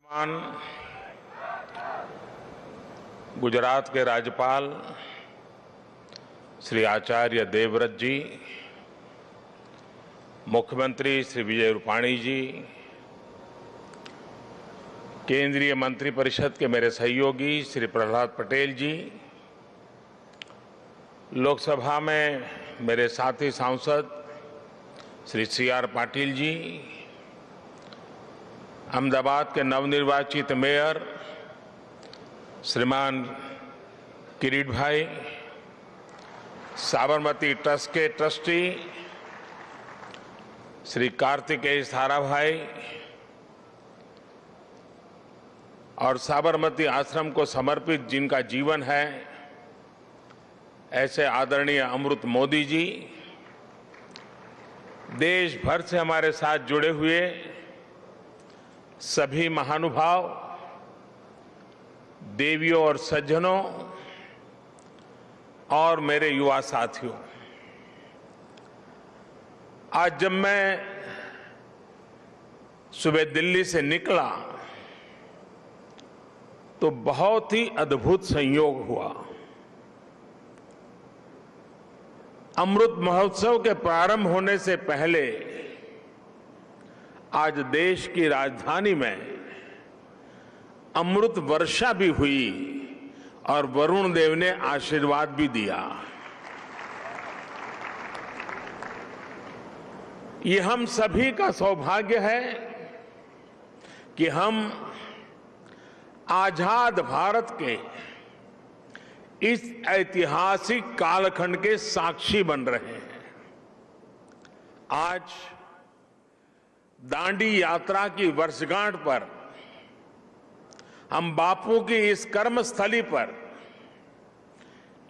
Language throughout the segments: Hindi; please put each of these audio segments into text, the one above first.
मान गुजरात के राज्यपाल श्री आचार्य देवव्रत जी, मुख्यमंत्री श्री विजय रूपाणी जी, केंद्रीय मंत्रिपरिषद के मेरे सहयोगी श्री प्रहलाद पटेल जी, लोकसभा में मेरे साथी सांसद श्री CR पाटिल जी, अहमदाबाद के नवनिर्वाचित मेयर श्रीमान किरीट भाई, साबरमती ट्रस्ट के ट्रस्टी श्री कार्तिकेय साराभाई और साबरमती आश्रम को समर्पित जिनका जीवन है, ऐसे आदरणीय अमृत मोदी जी, देश भर से हमारे साथ जुड़े हुए सभी महानुभाव, देवियों और सज्जनों और मेरे युवा साथियों, आज जब मैं सुबह दिल्ली से निकला तो बहुत ही अद्भुत संयोग हुआ। अमृत महोत्सव के प्रारंभ होने से पहले आज देश की राजधानी में अमृत वर्षा भी हुई और वरुण देव ने आशीर्वाद भी दिया। ये हम सभी का सौभाग्य है कि हम आजाद भारत के इस ऐतिहासिक कालखंड के साक्षी बन रहे हैं। आज दांडी यात्रा की वर्षगांठ पर हम बापू की इस कर्मस्थली पर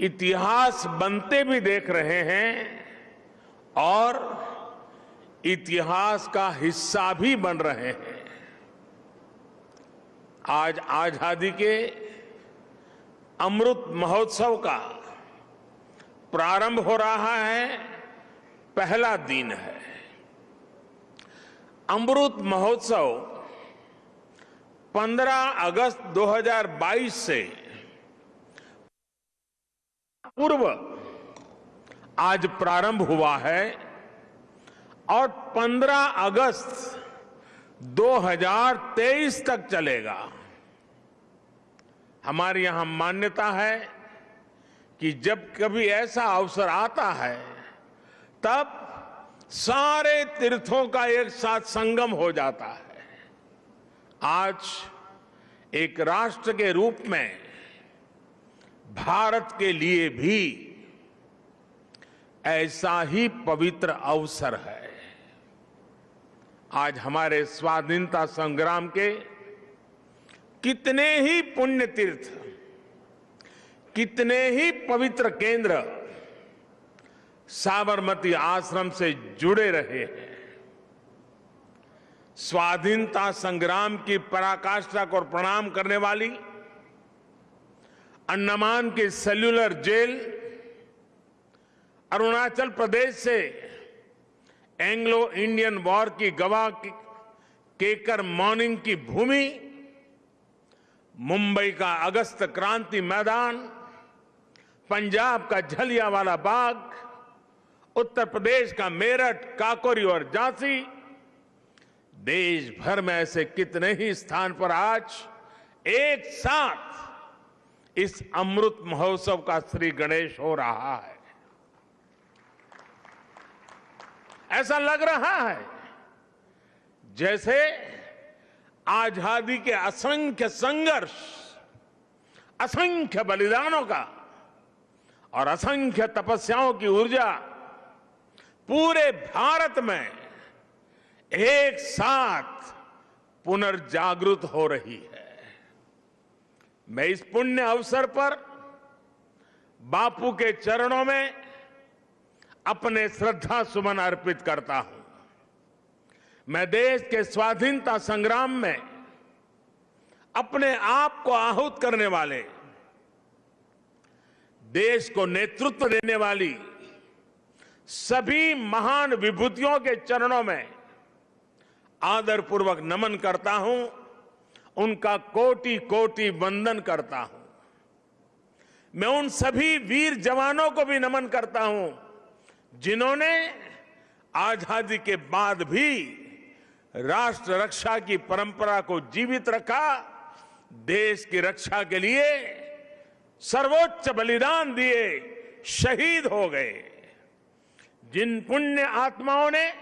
इतिहास बनते भी देख रहे हैं और इतिहास का हिस्सा भी बन रहे हैं। आज आजादी के अमृत महोत्सव का प्रारंभ हो रहा है, पहला दिन है। अमृत महोत्सव 15 अगस्त 2022 से पूर्व आज प्रारंभ हुआ है और 15 अगस्त 2023 तक चलेगा। हमारी यहां मान्यता है कि जब कभी ऐसा अवसर आता है तब सारे तीर्थों का एक साथ संगम हो जाता है। आज एक राष्ट्र के रूप में भारत के लिए भी ऐसा ही पवित्र अवसर है। आज हमारे स्वाधीनता संग्राम के कितने ही पुण्य तीर्थ, कितने ही पवित्र केंद्र साबरमती आश्रम से जुड़े रहे हैं। स्वाधीनता संग्राम की पराकाष्ठा को प्रणाम करने वाली अंडमान की सेल्यूलर जेल, अरुणाचल प्रदेश से एंग्लो इंडियन वॉर की गवाह केकर मॉर्निंग की भूमि, मुंबई का अगस्त क्रांति मैदान, पंजाब का जलियांवाला बाग, उत्तर प्रदेश का मेरठ, काकोरी और झांसी, देश भर में ऐसे कितने ही स्थान पर आज एक साथ इस अमृत महोत्सव का श्री गणेश हो रहा है। ऐसा लग रहा है जैसे आजादी के असंख्य संघर्ष, असंख्य बलिदानों का और असंख्य तपस्याओं की ऊर्जा पूरे भारत में एक साथ पुनर्जागृत हो रही है। मैं इस पुण्य अवसर पर बापू के चरणों में अपने श्रद्धा सुमन अर्पित करता हूं। मैं देश के स्वाधीनता संग्राम में अपने आप को आहूत करने वाले, देश को नेतृत्व देने वाली सभी महान विभूतियों के चरणों में आदरपूर्वक नमन करता हूं उनका कोटि कोटि वंदन करता हूं। मैं उन सभी वीर जवानों को भी नमन करता हूं जिन्होंने आजादी के बाद भी राष्ट्र रक्षा की परंपरा को जीवित रखा, देश की रक्षा के लिए सर्वोच्च बलिदान दिए, शहीद हो गए। जिन पुण्य आत्माओं ने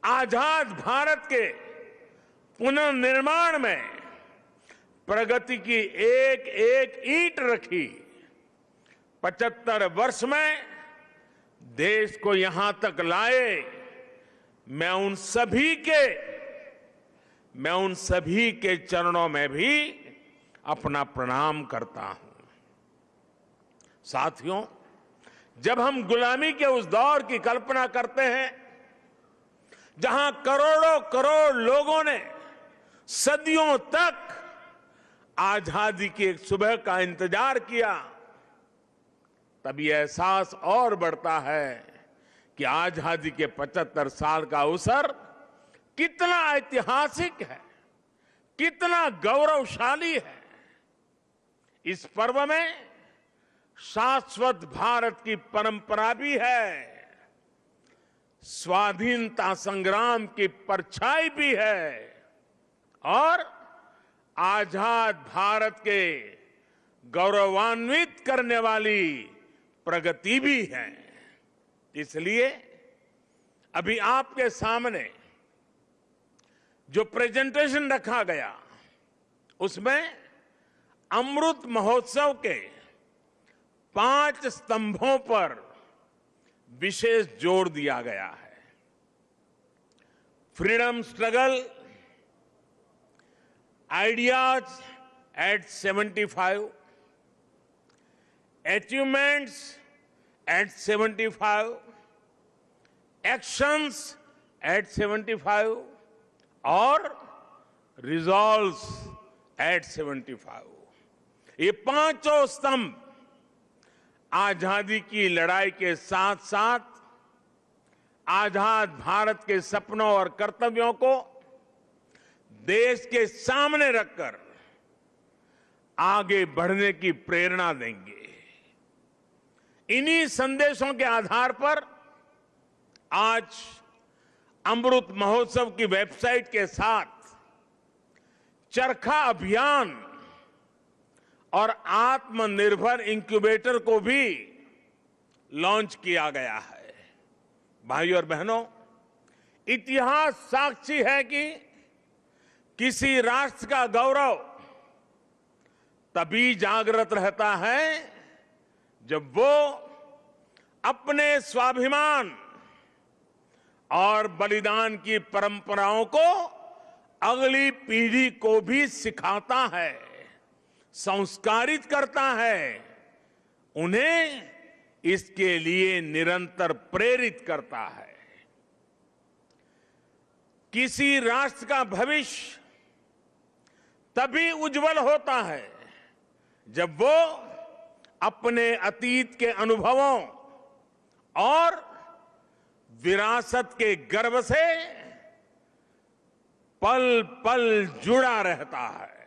आजाद भारत के पुनर्निर्माण में प्रगति की एक एक ईंट रखी, 75 वर्ष में देश को यहां तक लाए, मैं उन सभी के चरणों में भी अपना प्रणाम करता हूं। साथियों, जब हम गुलामी के उस दौर की कल्पना करते हैं जहां करोड़ों करोड़ लोगों ने सदियों तक आजादी की एक सुबह का इंतजार किया, तब ये एहसास और बढ़ता है कि आजादी के 75 साल का अवसर कितना ऐतिहासिक है, कितना गौरवशाली है। इस पर्व में शाश्वत भारत की परंपरा भी है, स्वाधीनता संग्राम की परछाई भी है और आजाद भारत के गौरवान्वित करने वाली प्रगति भी है। इसलिए अभी आपके सामने जो प्रेजेंटेशन रखा गया उसमें अमृत महोत्सव के 5 स्तंभों पर विशेष जोर दिया गया है। Freedom struggle, ideas eight 75, achievements at 75, actions at 75 और resolves at 75। ये पांचों स्तंभ आजादी की लड़ाई के साथ साथ आजाद भारत के सपनों और कर्तव्यों को देश के सामने रखकर आगे बढ़ने की प्रेरणा देंगे। इन्हीं संदेशों के आधार पर आज अमृत महोत्सव की वेबसाइट के साथ चरखा अभियान और आत्मनिर्भर इंक्यूबेटर को भी लॉन्च किया गया है। भाइयों और बहनों, इतिहास साक्षी है कि किसी राष्ट्र का गौरव तभी जागृत रहता है जब वो अपने स्वाभिमान और बलिदान की परंपराओं को अगली पीढ़ी को भी सिखाता है, संस्कारित करता है, उन्हें इसके लिए निरंतर प्रेरित करता है। किसी राष्ट्र का भविष्य तभी उज्जवल होता है जब वो अपने अतीत के अनुभवों और विरासत के गर्व से पल पल जुड़ा रहता है।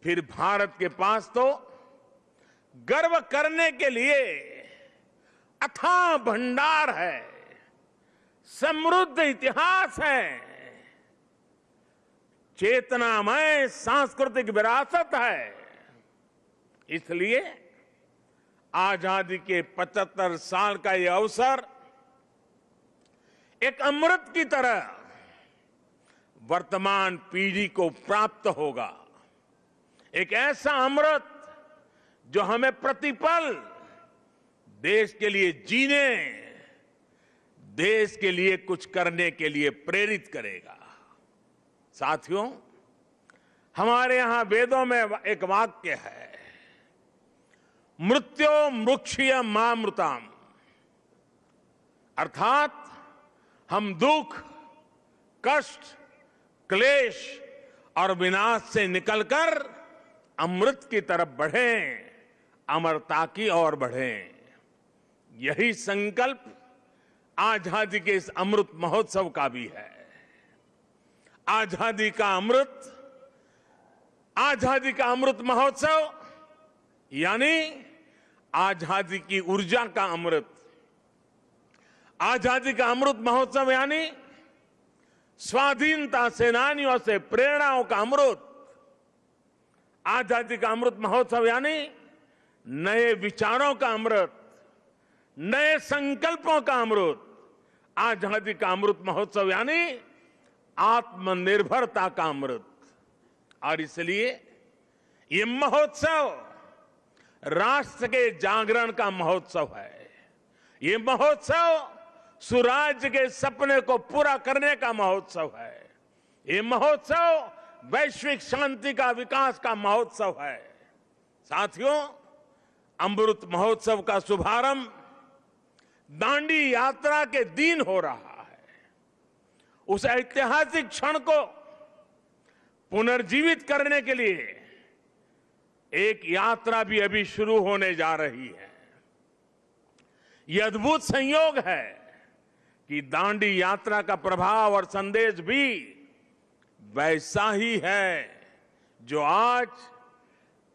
फिर भारत के पास तो गर्व करने के लिए अथाह भंडार है, समृद्ध इतिहास है, चेतनामय सांस्कृतिक विरासत है। इसलिए आजादी के 75 साल का यह अवसर एक अमृत की तरह वर्तमान पीढ़ी को प्राप्त होगा। एक ऐसा अमृत जो हमें प्रतिपल देश के लिए जीने, देश के लिए कुछ करने के लिए प्रेरित करेगा। साथियों, हमारे यहां वेदों में एक वाक्य है, मृत्यो मृक्षीय मामृताम, अर्थात हम दुख, कष्ट, क्लेश और विनाश से निकलकर अमृत की तरफ बढ़ें, अमरता की ओर बढ़ें। यही संकल्प आजादी के इस अमृत महोत्सव का भी है। आजादी का अमृत महोत्सव यानी आजादी की ऊर्जा का अमृत। आजादी का अमृत महोत्सव यानी स्वाधीनता सेनानियों से प्रेरणाओं का अमृत। आजादी का अमृत महोत्सव यानी नए विचारों का अमृत, नए संकल्पों का अमृत। आजादी का अमृत महोत्सव यानी आत्मनिर्भरता का अमृत। और इसलिए ये महोत्सव राष्ट्र के जागरण का महोत्सव है। ये महोत्सव सुराज्य के सपने को पूरा करने का महोत्सव है। ये महोत्सव वैश्विक शांति का, विकास का महोत्सव है। साथियों, अमृत महोत्सव का शुभारंभ दांडी यात्रा के दिन हो रहा है। उस ऐतिहासिक क्षण को पुनर्जीवित करने के लिए एक यात्रा भी अभी शुरू होने जा रही है। यह अद्भुत संयोग है कि दांडी यात्रा का प्रभाव और संदेश भी वैसा ही है जो आज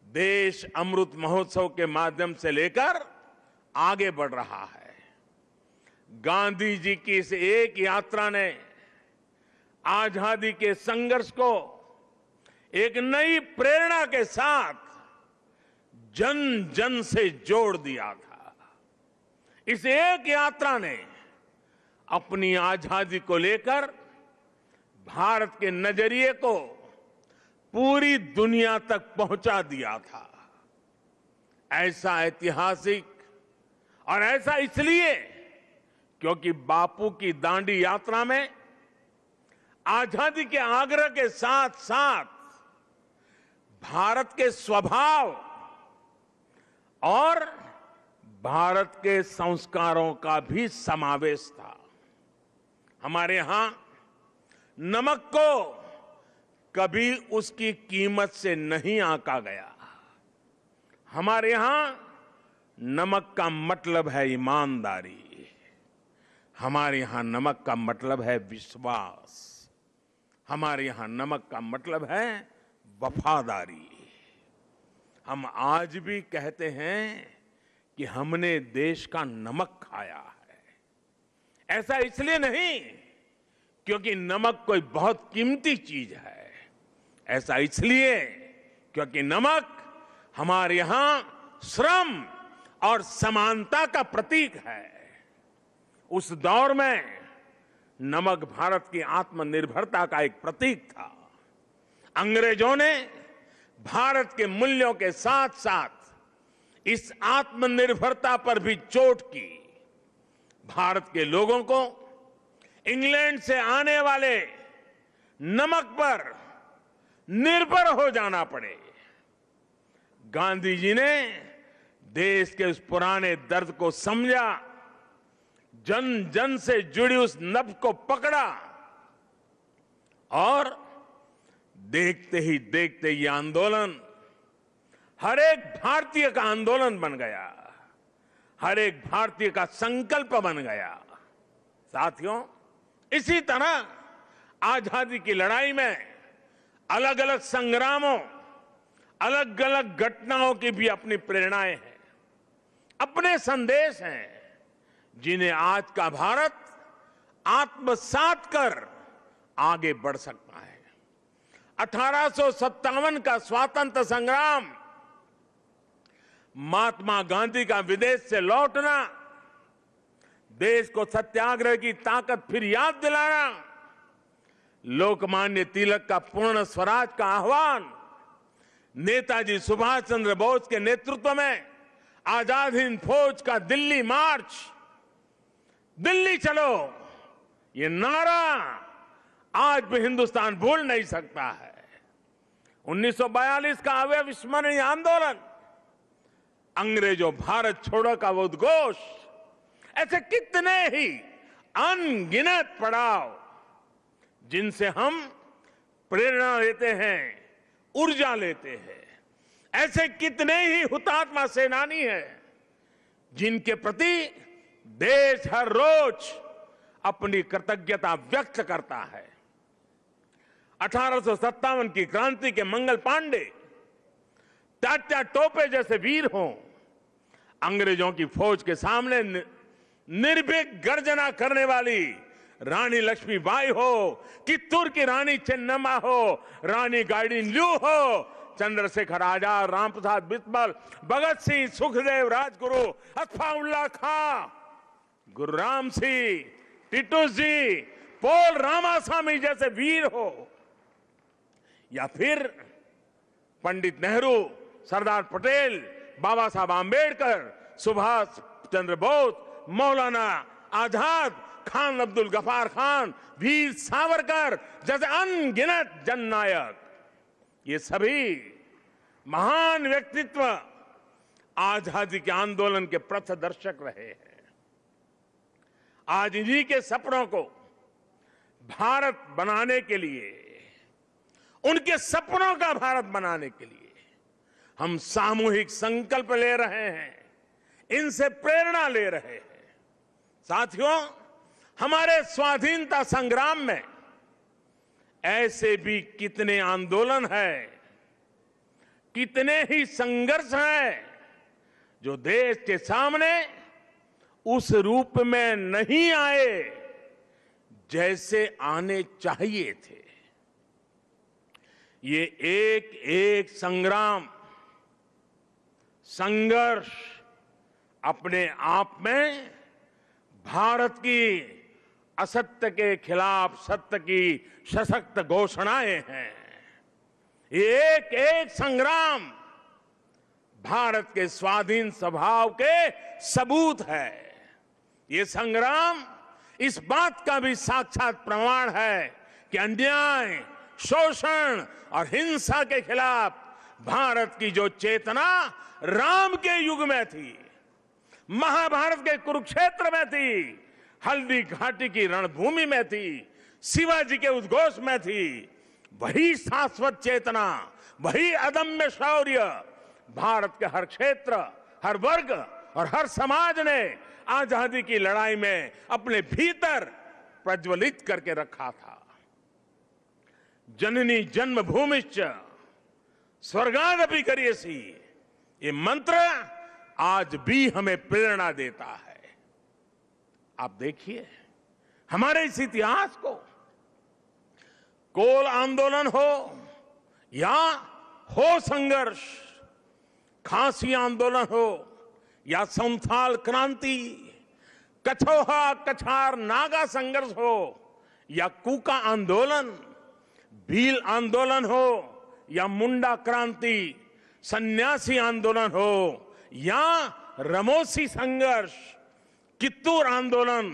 देश अमृत महोत्सव के माध्यम से लेकर आगे बढ़ रहा है। गांधी जी की इस एक यात्रा ने आजादी के संघर्ष को एक नई प्रेरणा के साथ जन जन से जोड़ दिया था। इस एक यात्रा ने अपनी आजादी को लेकर भारत के नजरिए को पूरी दुनिया तक पहुंचा दिया था। ऐसा ऐतिहासिक और ऐसा इसलिए क्योंकि बापू की दांडी यात्रा में आजादी के आग्रह के साथ साथ भारत के स्वभाव और भारत के संस्कारों का भी समावेश था। हमारे यहां नमक को कभी उसकी कीमत से नहीं आंका गया। हमारे यहां नमक का मतलब है ईमानदारी। हमारे यहां नमक का मतलब है विश्वास। हमारे यहां नमक का मतलब है वफादारी। हम आज भी कहते हैं कि हमने देश का नमक खाया है। ऐसा इसलिए नहीं क्योंकि नमक कोई बहुत कीमती चीज है। ऐसा इसलिए क्योंकि नमक हमारे यहां श्रम और समानता का प्रतीक है। उस दौर में नमक भारत की आत्मनिर्भरता का एक प्रतीक था। अंग्रेजों ने भारत के मूल्यों के साथ साथ इस आत्मनिर्भरता पर भी चोट की। भारत के लोगों को इंग्लैंड से आने वाले नमक पर निर्भर हो जाना पड़े। गांधी जी ने देश के उस पुराने दर्द को समझा, जन जन से जुड़ी उस नब्ज को पकड़ा और देखते ही देखते ये आंदोलन हर एक भारतीय का आंदोलन बन गया, हर एक भारतीय का संकल्प बन गया। साथियों, इसी तरह आजादी की लड़ाई में अलग अलग संग्रामों, अलग अलग घटनाओं की भी अपनी प्रेरणाएं हैं, अपने संदेश हैं, जिन्हें आज का भारत आत्मसात कर आगे बढ़ सकता है। 1857 का स्वातंत्र्य संग्राम, महात्मा गांधी का विदेश से लौटना, देश को सत्याग्रह की ताकत फिर याद दिलाना, लोकमान्य तिलक का पूर्ण स्वराज का आह्वान, नेताजी सुभाष चंद्र बोस के नेतृत्व में आजाद हिंद फौज का दिल्ली मार्च, दिल्ली चलो, ये नारा आज भी हिंदुस्तान भूल नहीं सकता है। 1942 का अविस्मरणीय आंदोलन, अंग्रेजों भारत छोड़ो का वो उद्घोष, ऐसे कितने ही अनगिनत पड़ाव जिनसे हम प्रेरणा लेते हैं, ऊर्जा लेते हैं। ऐसे कितने ही हुतात्मा सेनानी हैं जिनके प्रति देश हर रोज अपनी कृतज्ञता व्यक्त करता है। 1857 की क्रांति के मंगल पांडे, तात्या टोपे जैसे वीर हों, अंग्रेजों की फौज के सामने निर्भीक गर्जना करने वाली रानी लक्ष्मीबाई हो, कित्तूर की रानी चेन्नम्मा हो, रानी गाइडिनल्यू हो, चंद्रशेखर आजाद, रामप्रसाद बिस्मिल, भगत सिंह, सुखदेव, राजगुरु, अत्फाउल्लाह खां, गुरुराम सिंह, टीटू जी, पोल रामास्वामी जैसे वीर हो, या फिर पंडित नेहरू, सरदार पटेल, बाबा साहब आंबेडकर, सुभाष चंद्र बोस, मौलाना आजाद, खान अब्दुल गफार खान, वीर सावरकर जैसे अनगिनत जननायक, ये सभी महान व्यक्तित्व आजादी के आंदोलन के पथदर्शक रहे हैं। आज इन्हीं के सपनों को भारत बनाने के लिए, उनके सपनों का भारत बनाने के लिए हम सामूहिक संकल्प ले रहे हैं, इनसे प्रेरणा ले रहे हैं। साथियों, हमारे स्वाधीनता संग्राम में ऐसे भी कितने आंदोलन हैं, कितने ही संघर्ष हैं जो देश के सामने उस रूप में नहीं आए जैसे आने चाहिए थे। ये एक एक संग्राम, संघर्ष अपने आप में भारत की असत्य के खिलाफ सत्य की सशक्त घोषणाएं हैं। ये एक एक संग्राम भारत के स्वाधीन स्वभाव के सबूत है। ये संग्राम इस बात का भी साक्षात प्रमाण है कि अन्याय, शोषण और हिंसा के खिलाफ भारत की जो चेतना राम के युग में थी, महाभारत के कुरुक्षेत्र में थी, हल्दी घाटी की रणभूमि में थी, शिवाजी के उद्घोष में थी, वही शाश्वत चेतना, वही अदम्य शौर्य भारत के हर क्षेत्र, हर वर्ग और हर समाज ने आजादी की लड़ाई में अपने भीतर प्रज्वलित करके रखा था। जननी जन्मभूमिश्च स्वर्गादपि करियसी, ये मंत्र आज भी हमें प्रेरणा देता है। आप देखिए हमारे इस इतिहास को, कोल आंदोलन हो या हो संघर्ष, खांसी आंदोलन हो या संथाल क्रांति, कछोहा कछार नागा संघर्ष हो या कूका आंदोलन, भील आंदोलन हो या मुंडा क्रांति, सन्यासी आंदोलन हो या रमोसी संघर्ष, कित्तूर आंदोलन,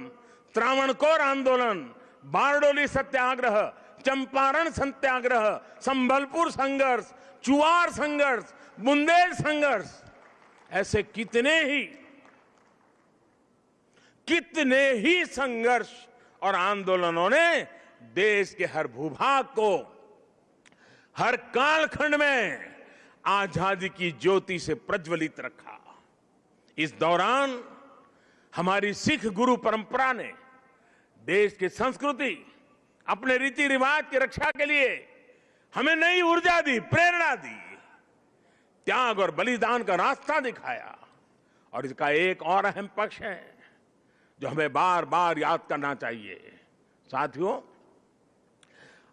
त्रावणकोर आंदोलन, बारडोली सत्याग्रह, चंपारण सत्याग्रह, संबलपुर संघर्ष, चुआर संघर्ष, बुंदेल संघर्ष, ऐसे कितने ही संघर्ष और आंदोलनों ने देश के हर भूभाग को, हर कालखंड में आजादी की ज्योति से प्रज्वलित रखा। इस दौरान हमारी सिख गुरु परंपरा ने देश की संस्कृति, अपने रीति रिवाज की रक्षा के लिए हमें नई ऊर्जा दी, प्रेरणा दी, त्याग और बलिदान का रास्ता दिखाया। और इसका एक और अहम पक्ष है जो हमें बार बार याद करना चाहिए। साथियों,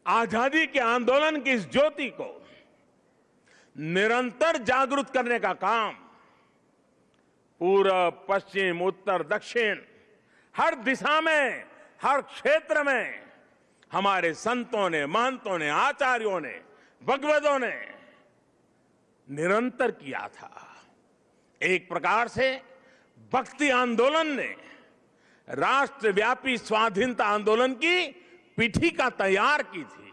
आजादी के आंदोलन की इस ज्योति को निरंतर जागृत करने का काम पूरब, पश्चिम, उत्तर, दक्षिण, हर दिशा में, हर क्षेत्र में हमारे संतों ने, महंतों ने, आचार्यों ने, भगवतों ने निरंतर किया था। एक प्रकार से भक्ति आंदोलन ने राष्ट्रव्यापी स्वाधीनता आंदोलन की पीठिका तैयार की थी।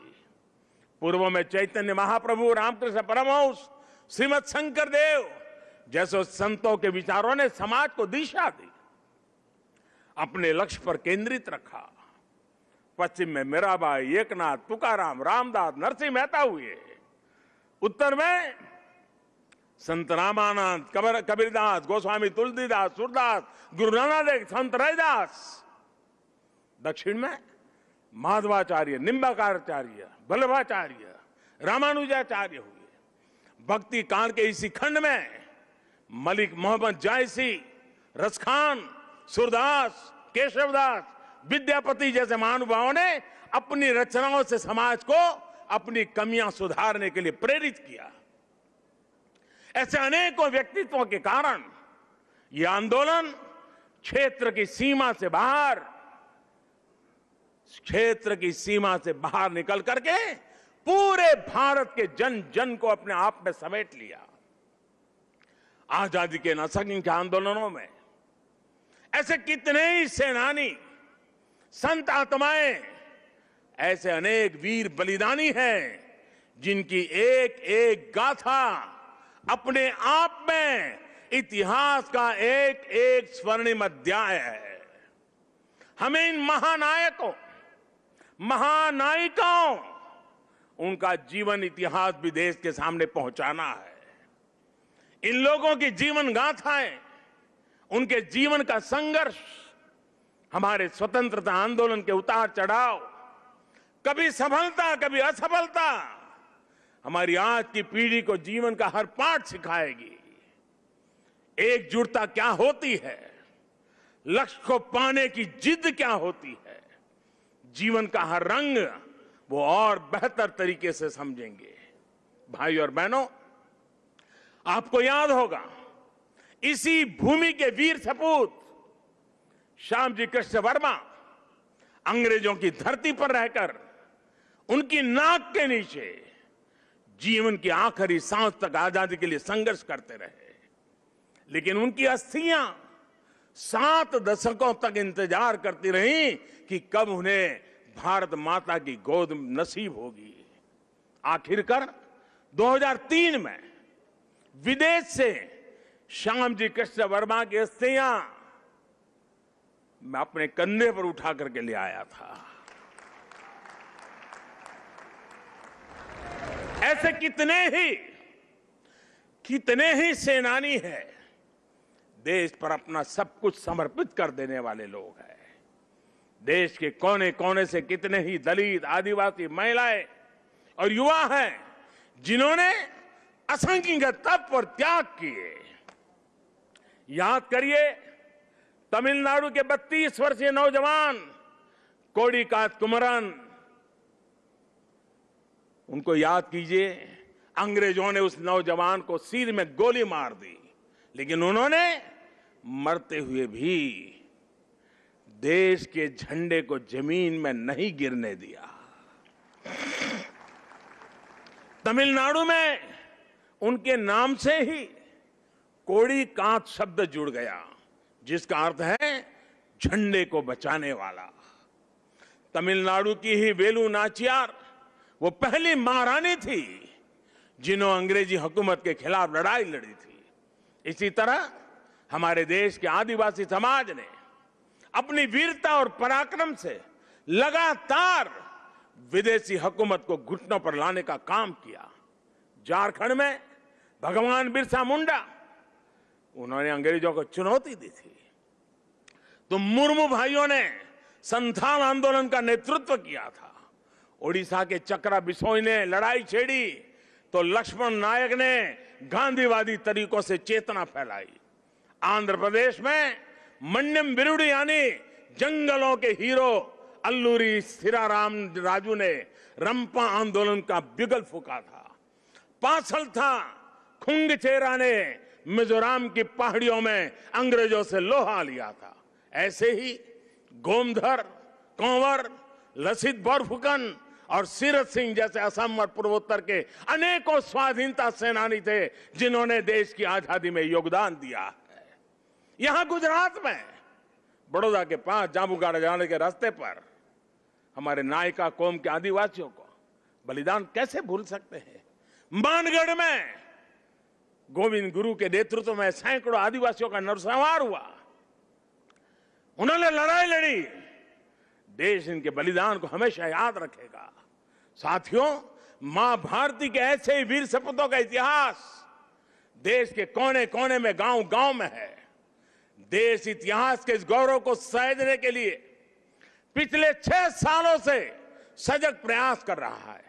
पूर्व में चैतन्य महाप्रभु, रामकृष्ण परमहंस, श्रीमद शंकर देव जैसे संतों के विचारों ने समाज को दिशा दी, अपने लक्ष्य पर केंद्रित रखा। पश्चिम में मीराबाई, एकनाथ, तुकाराम, रामदास, नरसिंह मेहता हुए। उत्तर में संत रामानंद, कबीरदास, गोस्वामी तुलसीदास, सूरदास, गुरु नानक देव, संत रैदास। दक्षिण में माधवाचार्य, निम्बाकारचार्य, वल्लभाचार्य, रामानुजाचार्य हुए। भक्ति काल के इसी खंड में मलिक मोहम्मद जायसी, रसखान, सूरदास, केशवदास, विद्यापति जैसे महानुभावों ने अपनी रचनाओं से समाज को अपनी कमियां सुधारने के लिए प्रेरित किया। ऐसे अनेकों व्यक्तित्वों के कारण यह आंदोलन क्षेत्र की सीमा से बाहर निकल करके पूरे भारत के जन जन को अपने आप में समेट लिया। आजादी के असंख्य आंदोलनों में ऐसे कितने ही सेनानी, संत आत्माएं, ऐसे अनेक वीर बलिदानी हैं जिनकी एक एक गाथा अपने आप में इतिहास का एक एक स्वर्णिम अध्याय है। हमें इन महानायकों, महानायिकाओं, उनका जीवन इतिहास भी देश के सामने पहुंचाना है। इन लोगों की जीवन गाथाएं, उनके जीवन का संघर्ष, हमारे स्वतंत्रता आंदोलन के उतार चढ़ाव, कभी सफलता कभी असफलता, हमारी आज की पीढ़ी को जीवन का हर पाठ सिखाएगी। एकजुटता क्या होती है, लक्ष्य को पाने की जिद क्या होती है, जीवन का हर रंग वो और बेहतर तरीके से समझेंगे। भाई और बहनों, आपको याद होगा इसी भूमि के वीर सपूत श्यामजी कृष्ण वर्मा अंग्रेजों की धरती पर रहकर उनकी नाक के नीचे जीवन की आखिरी सांस तक आजादी के लिए संघर्ष करते रहे। लेकिन उनकी अस्थियां 7 दशकों तक इंतजार करती रहीं कि कब उन्हें भारत माता की गोद नसीब होगी। आखिरकार 2003 में विदेश से श्यामजी कृष्ण वर्मा की अस्थियां मैं अपने कंधे पर उठा करके ले आया था। ऐसे कितने ही सेनानी हैं, देश पर अपना सब कुछ समर्पित कर देने वाले लोग हैं। देश के कोने कोने से कितने ही दलित, आदिवासी, महिलाएं और युवा हैं जिन्होंने असंख्य तप और त्याग किए। याद करिए तमिलनाडु के 32 वर्षीय नौजवान कोडिकात कुमरन, उनको याद कीजिए। अंग्रेजों ने उस नौजवान को सिर में गोली मार दी, लेकिन उन्होंने मरते हुए भी देश के झंडे को जमीन में नहीं गिरने दिया। तमिलनाडु में उनके नाम से ही कोडिकात शब्द जुड़ गया, जिसका अर्थ है झंडे को बचाने वाला। तमिलनाडु की ही वेलु नाचियार वो पहली महारानी थी जिन्होंने अंग्रेजी हुकूमत के खिलाफ लड़ाई लड़ी थी। इसी तरह हमारे देश के आदिवासी समाज ने अपनी वीरता और पराक्रम से लगातार विदेशी हुकूमत को घुटनों पर लाने का काम किया। झारखंड में भगवान बिरसा मुंडा, उन्होंने अंग्रेजों को चुनौती दी थी। तो मुर्मू भाइयों ने संथाल आंदोलन का नेतृत्व किया था। ओडिशा के चक्रा बिसोई ने लड़ाई छेड़ी तो लक्ष्मण नायक ने गांधीवादी तरीकों से चेतना फैलाई। आंध्र प्रदेश में मन्यम विरुडी यानी जंगलों के हीरो अल्लूरी सीराराम राजू ने रंपा आंदोलन का बिगल फूका था। पासल था खुंगचेरा ने मिजोरम की पहाड़ियों में अंग्रेजों से लोहा लिया था। ऐसे ही गोमधर, कंवर, लसित बोरफुकन और सीरत सिंह जैसे असम और पूर्वोत्तर के अनेकों स्वाधीनता सेनानी थे जिन्होंने देश की आजादी में योगदान दिया है। यहां गुजरात में बड़ौदा के पास जांबुगाड़ा जाने के रास्ते पर हमारे नायका कौम के आदिवासियों को बलिदान कैसे भूल सकते हैं। मानगढ़ में गोविंद गुरु के नेतृत्व में सैकड़ों आदिवासियों का नरसंहार हुआ। उन्होंने लड़ाई लड़ी। देश इनके बलिदान को हमेशा याद रखेगा। साथियों, मां भारती के ऐसे ही वीर सपूतों का इतिहास देश के कोने कोने में, गांव गांव में है। देश इतिहास के इस गौरव को सहेजने के लिए पिछले 6 सालों से सजग प्रयास कर रहा है।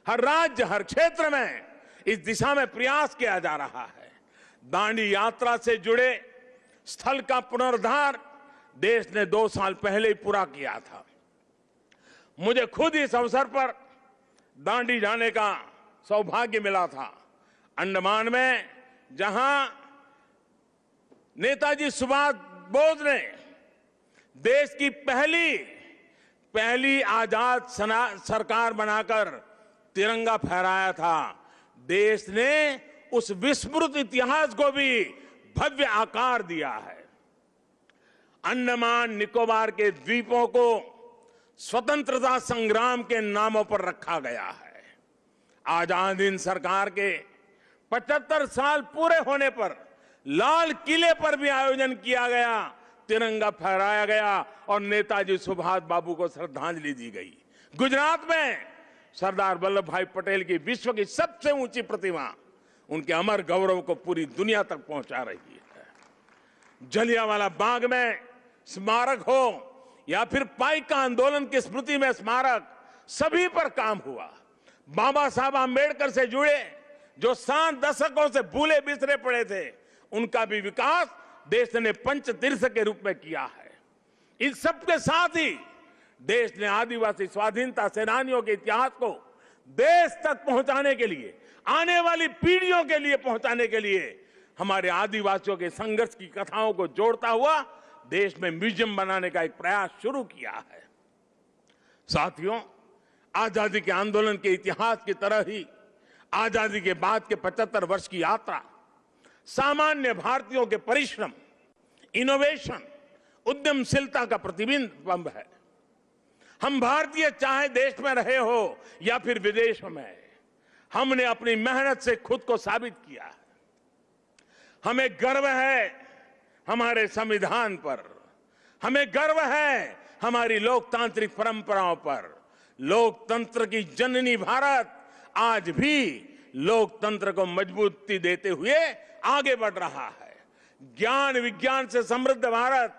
हर राज्य, हर क्षेत्र में इस दिशा में प्रयास किया जा रहा है। दांडी यात्रा से जुड़े स्थल का पुनरुद्धार देश ने 2 साल पहले ही पूरा किया था। मुझे खुद इस अवसर पर दांडी जाने का सौभाग्य मिला था। अंडमान में जहां नेताजी सुभाष बोस ने देश की पहली आजाद सरकार बनाकर तिरंगा फहराया था, देश ने उस विस्मृत इतिहास को भी भव्य आकार दिया है। अंडमान निकोबार के द्वीपों को स्वतंत्रता संग्राम के नामों पर रखा गया है। आजाद हिंद सरकार के 75 साल पूरे होने पर लाल किले पर भी आयोजन किया गया, तिरंगा फहराया गया और नेताजी सुभाष बाबू को श्रद्धांजलि दी गई। गुजरात में सरदार वल्लभ भाई पटेल की विश्व की सबसे ऊंची प्रतिमा उनके अमर गौरव को पूरी दुनिया तक पहुंचा रही है। जलियांवाला बाग में स्मारक हो या फिर पाइका आंदोलन की स्मृति में स्मारक, सभी पर काम हुआ। बाबा साहब आंबेडकर से जुड़े जो 7 दशकों से भूले बिसरे पड़े थे, उनका भी विकास देश ने पंचतीर्थ के रूप में किया है। इन सबके साथ ही देश ने आदिवासी स्वाधीनता सेनानियों के इतिहास को देश तक पहुंचाने के लिए, आने वाली पीढ़ियों के लिए पहुंचाने के लिए हमारे आदिवासियों के संघर्ष की कथाओं को जोड़ता हुआ देश में म्यूजियम बनाने का एक प्रयास शुरू किया है। साथियों, आजादी के आंदोलन के इतिहास की तरह ही आजादी के बाद के 75 वर्ष की यात्रा सामान्य भारतीयों के परिश्रम, इनोवेशन, उद्यमशीलता का प्रतिबिंब है। हम भारतीय चाहे देश में रहे हो या फिर विदेश में, हमने अपनी मेहनत से खुद को साबित किया है। हमें गर्व है हमारे संविधान पर, हमें गर्व है हमारी लोकतांत्रिक परंपराओं पर। लोकतंत्र की जननी भारत आज भी लोकतंत्र को मजबूती देते हुए आगे बढ़ रहा है। ज्ञान विज्ञान से समृद्ध भारत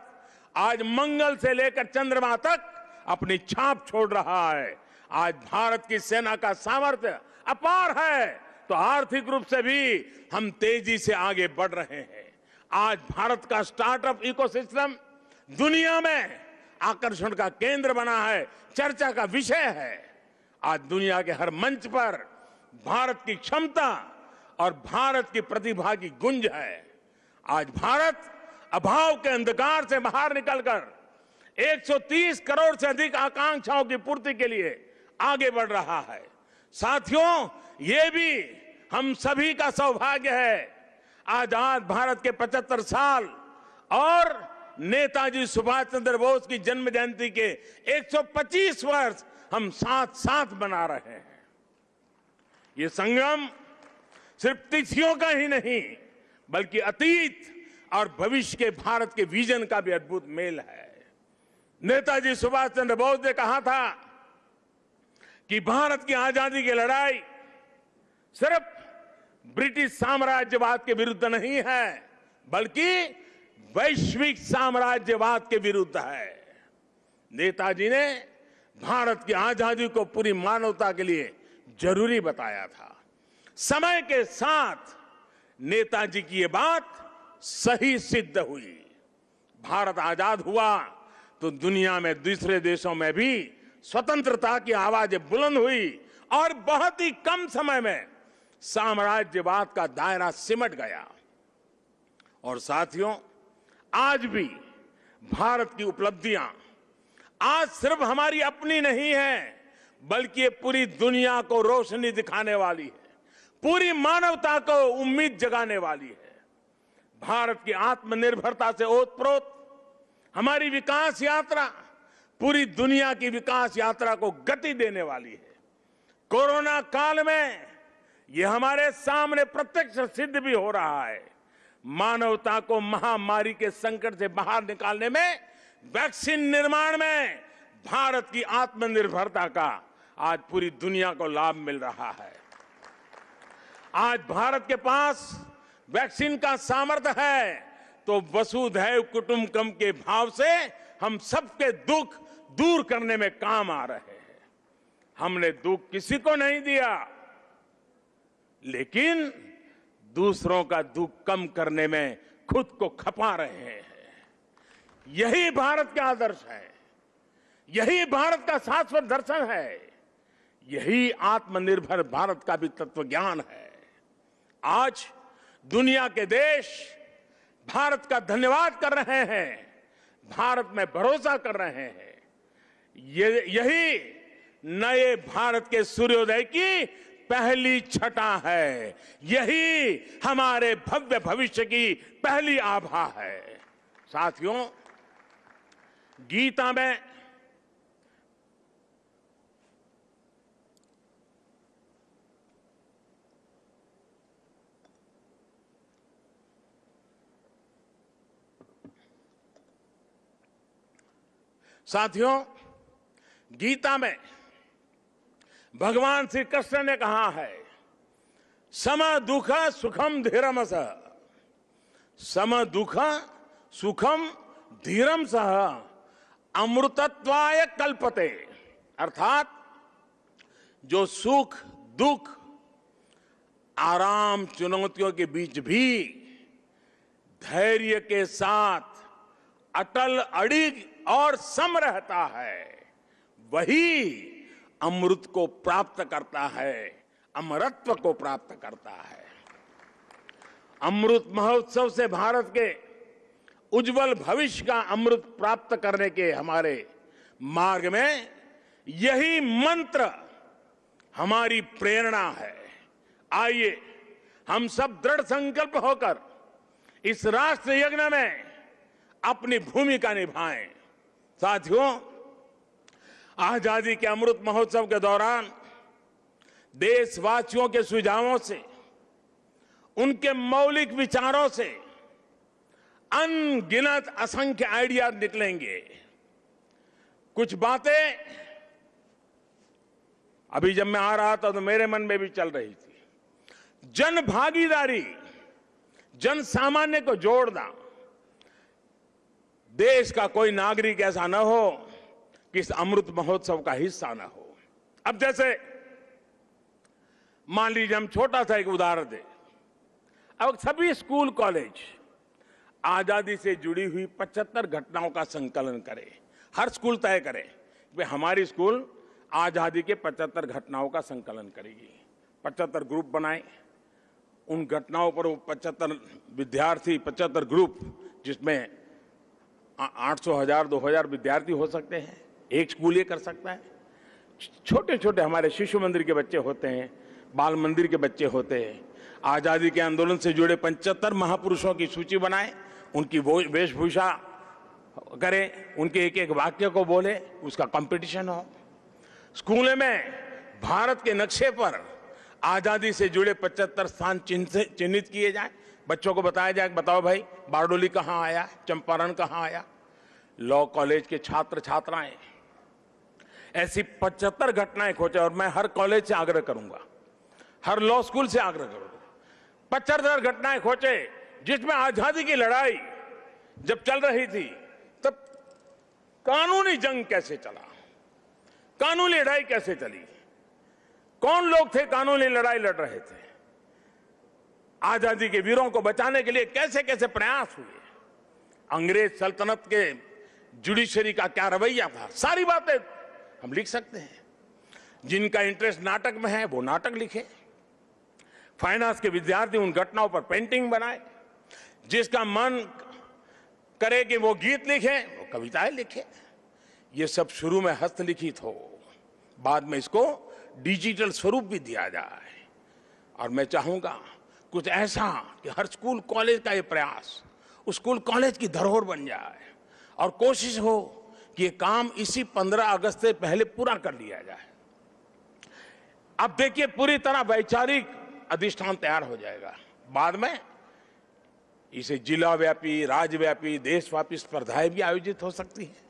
आज मंगल से लेकर चंद्रमा तक अपनी छाप छोड़ रहा है। आज भारत की सेना का सामर्थ्य अपार है, तो आर्थिक रूप से भी हम तेजी से आगे बढ़ रहे हैं। आज भारत का स्टार्टअप इकोसिस्टम दुनिया में आकर्षण का केंद्र बना है, चर्चा का विषय है। आज दुनिया के हर मंच पर भारत की क्षमता और भारत की प्रतिभा की गुंज है। आज भारत अभाव के अंधकार से बाहर निकलकर 130 करोड़ से अधिक आकांक्षाओं की पूर्ति के लिए आगे बढ़ रहा है। साथियों, ये भी हम सभी का सौभाग्य है। आजाद भारत के 75 साल और नेताजी सुभाष चंद्र बोस की जन्म जयंती के 125 वर्ष हम साथ साथ मना रहे हैं। ये संगम सिर्फ तिथियों का ही नहीं, बल्कि अतीत और भविष्य के भारत के विजन का भी अद्भुत मेल है। नेताजी सुभाष चंद्र बोस ने कहा था कि भारत की आजादी की लड़ाई सिर्फ ब्रिटिश साम्राज्यवाद के विरुद्ध नहीं है, बल्कि वैश्विक साम्राज्यवाद के विरुद्ध है। नेताजी ने भारत की आजादी को पूरी मानवता के लिए जरूरी बताया था। समय के साथ नेताजी की ये बात सही सिद्ध हुई। भारत आजाद हुआ तो दुनिया में दूसरे देशों में भी स्वतंत्रता की आवाजें बुलंद हुई और बहुत ही कम समय में साम्राज्यवाद का दायरा सिमट गया। और साथियों, आज भी भारत की उपलब्धियां आज सिर्फ हमारी अपनी नहीं है, बल्कि ये पूरी दुनिया को रोशनी दिखाने वाली है, पूरी मानवता को उम्मीद जगाने वाली है। भारत की आत्मनिर्भरता से ओतप्रोत हमारी विकास यात्रा पूरी दुनिया की विकास यात्रा को गति देने वाली है। कोरोना काल में ये हमारे सामने प्रत्यक्ष सिद्ध भी हो रहा है। मानवता को महामारी के संकट से बाहर निकालने में, वैक्सीन निर्माण में भारत की आत्मनिर्भरता का आज पूरी दुनिया को लाभ मिल रहा है। आज भारत के पास वैक्सीन का सामर्थ्य है, तो वसुधैव कुटुंबकम के भाव से हम सबके दुख दूर करने में काम आ रहे हैं। हमने दुख किसी को नहीं दिया, लेकिन दूसरों का दुख कम करने में खुद को खपा रहे हैं। यही भारत का आदर्श है, यही भारत का शाश्वत दर्शन है, यही आत्मनिर्भर भारत का भी तत्व ज्ञान है। आज दुनिया के देश भारत का धन्यवाद कर रहे हैं, भारत में भरोसा कर रहे हैं। यही नए भारत के सूर्योदय की पहली छटा है, यही हमारे भव्य भविष्य की पहली आभा है। साथियों, गीता में भगवान श्री कृष्ण ने कहा है, सम दुख सुखम धीरम सह, सम दुख सुखम धीरम सह अमृतत्वाय कल्पते। अर्थात जो सुख दुख आराम चुनौतियों के बीच भी धैर्य के साथ अटल अड़िग और सम रहता है, वही अमृत को प्राप्त करता है, अमरत्व को प्राप्त करता है। अमृत महोत्सव से भारत के उज्जवल भविष्य का अमृत प्राप्त करने के हमारे मार्ग में यही मंत्र हमारी प्रेरणा है। आइए हम सब दृढ़ संकल्प होकर इस राष्ट्र यज्ञ में अपनी भूमिका निभाएं। साथियों, आजादी के अमृत महोत्सव के दौरान देशवासियों के सुझावों से, उनके मौलिक विचारों से अनगिनत असंख्य आइडिया निकलेंगे। कुछ बातें अभी जब मैं आ रहा था तो मेरे मन में भी चल रही थी। जन भागीदारी, जन सामान्य को जोड़ना। देश का कोई नागरिक ऐसा न हो कि इस अमृत महोत्सव का हिस्सा न हो। अब जैसे मान लीजिए हम छोटा सा एक उदाहरण दें। अब सभी स्कूल कॉलेज आजादी से जुड़ी हुई 75 घटनाओं का संकलन करें। हर स्कूल तय करे कि हमारी स्कूल आजादी के 75 घटनाओं का संकलन करेगी। 75 ग्रुप बनाए, उन घटनाओं पर वो 75 विद्यार्थी, 75 ग्रुप, जिसमें 800, 1000, 2000 विद्यार्थी हो सकते हैं। एक स्कूल ये कर सकता है। छोटे छोटे हमारे शिशु मंदिर के बच्चे होते हैं, बाल मंदिर के बच्चे होते हैं। आजादी के आंदोलन से जुड़े 75 महापुरुषों की सूची बनाएं, उनकी वेशभूषा करें, उनके एक एक वाक्य को बोले, उसका कंपटीशन हो। स्कूल में भारत के नक्शे पर आजादी से जुड़े 75 स्थान चिन्हित किए जाए। बच्चों को बताया जाए, बताओ भाई बारडोली कहाँ आया, चंपारण कहाँ आया। लॉ कॉलेज के छात्र छात्राएं ऐसी 75 घटनाएं खोजे, और मैं हर कॉलेज से आग्रह करूंगा, हर लॉ स्कूल से आग्रह करूंगा, 75 घटनाएं खोजे जिसमें आजादी की लड़ाई जब चल रही थी तब कानूनी जंग कैसे चला, कानूनी लड़ाई कैसे चली, कौन लोग थे कानूनी लड़ाई लड़ रहे थे, आजादी के वीरों को बचाने के लिए कैसे कैसे प्रयास हुए, अंग्रेज सल्तनत के जुडिशरी का क्या रवैया था। सारी बातें हम लिख सकते हैं। जिनका इंटरेस्ट नाटक में है वो नाटक लिखे, फाइनेंस के विद्यार्थी उन घटनाओं पर पेंटिंग बनाए, जिसका मन करे कि वो गीत लिखे वो कविताएं लिखे। ये सब शुरू में हस्तलिखित हो, बाद में इसको डिजिटल स्वरूप भी दिया जाए। और मैं चाहूंगा कुछ ऐसा कि हर स्कूल कॉलेज का ये प्रयास उस स्कूल कॉलेज की धरोहर बन जाए, और कोशिश हो कि ये काम इसी 15 अगस्त से पहले पूरा कर लिया जाए। अब देखिए पूरी तरह वैचारिक अधिष्ठान तैयार हो जाएगा। बाद में इसे जिला व्यापी, राज्यव्यापी, देशव्यापी स्पर्धाएं भी आयोजित हो सकती हैं।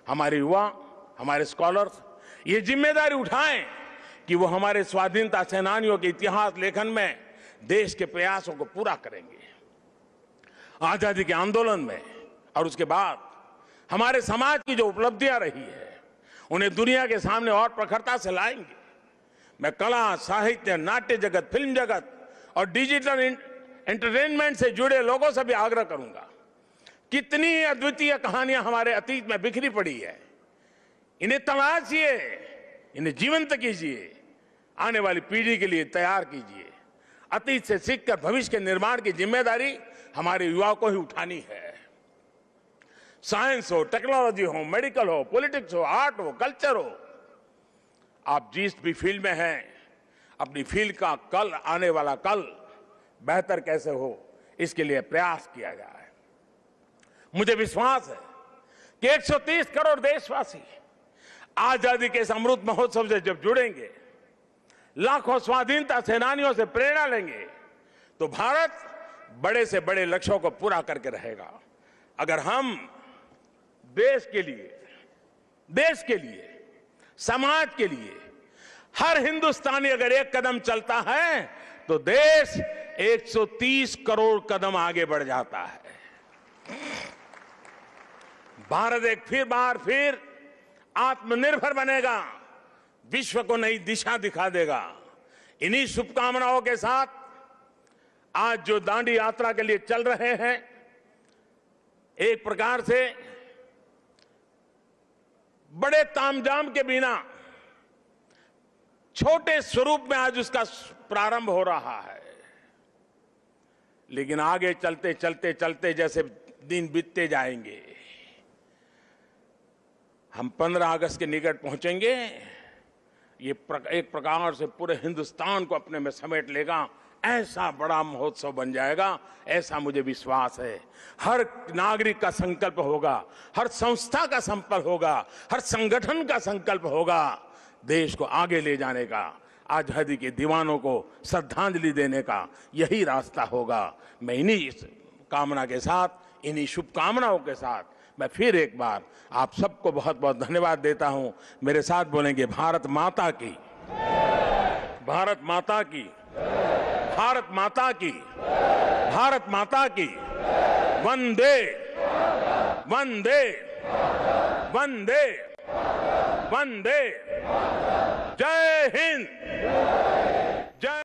हमारे युवा, हमारे स्कॉलर्स ये जिम्मेदारी उठाएं कि वो हमारे स्वाधीनता सेनानियों के इतिहास लेखन में देश के प्रयासों को पूरा करेंगे। आजादी के आंदोलन में और उसके बाद हमारे समाज की जो उपलब्धियां रही है उन्हें दुनिया के सामने और प्रखरता से लाएंगे। मैं कला, साहित्य, नाट्य जगत, फिल्म जगत और डिजिटल एंटरटेनमेंट से जुड़े लोगों से भी आग्रह करूंगा। कितनी अद्वितीय कहानियां हमारे अतीत में बिखरी पड़ी है, इन्हें तलाशिए, इन्हें जीवंत कीजिए, आने वाली पीढ़ी के लिए तैयार कीजिए। अतीत से सीखकर भविष्य के निर्माण की जिम्मेदारी हमारे युवाओं को ही उठानी है। साइंस हो, टेक्नोलॉजी हो, मेडिकल हो, पॉलिटिक्स हो, आर्ट हो, कल्चर हो, आप जिस भी फील्ड में हैं, अपनी फील्ड का कल, आने वाला कल बेहतर कैसे हो, इसके लिए प्रयास किया जाए। मुझे विश्वास है कि 130 करोड़ देशवासी आजादी के इस अमृत महोत्सव से जब जुड़ेंगे, लाखों स्वाधीनता सेनानियों से प्रेरणा लेंगे, तो भारत बड़े से बड़े लक्ष्यों को पूरा करके रहेगा। अगर हम देश के लिए, समाज के लिए हर हिंदुस्तानी अगर एक कदम चलता है तो देश 130 करोड़ कदम आगे बढ़ जाता है। भारत एक बार फिर आत्मनिर्भर बनेगा, विश्व को नई दिशा दिखा देगा। इन्हीं शुभकामनाओं के साथ आज जो दांडी यात्रा के लिए चल रहे हैं, एक प्रकार से बड़े तामझाम के बिना छोटे स्वरूप में आज उसका प्रारंभ हो रहा है, लेकिन आगे चलते चलते चलते जैसे दिन बीतते जाएंगे, हम 15 अगस्त के निकट पहुंचेंगे। ये एक प्रकार से पूरे हिंदुस्तान को अपने में समेट लेगा, ऐसा बड़ा महोत्सव बन जाएगा, ऐसा मुझे विश्वास है। हर नागरिक का संकल्प होगा, हर संस्था का संकल्प होगा, हर संगठन का संकल्प होगा, देश को आगे ले जाने का, आजादी के दीवानों को श्रद्धांजलि देने का यही रास्ता होगा। मैं इन्हीं कामना के साथ, इन्हीं शुभकामनाओं के साथ मैं फिर एक बार आप सबको बहुत बहुत धन्यवाद देता हूं। मेरे साथ बोलेंगे भारत माता की, भारत माता की, भारत माता की, भारत माता की, वंदे वंदे वंदे वंदे, जय हिंद।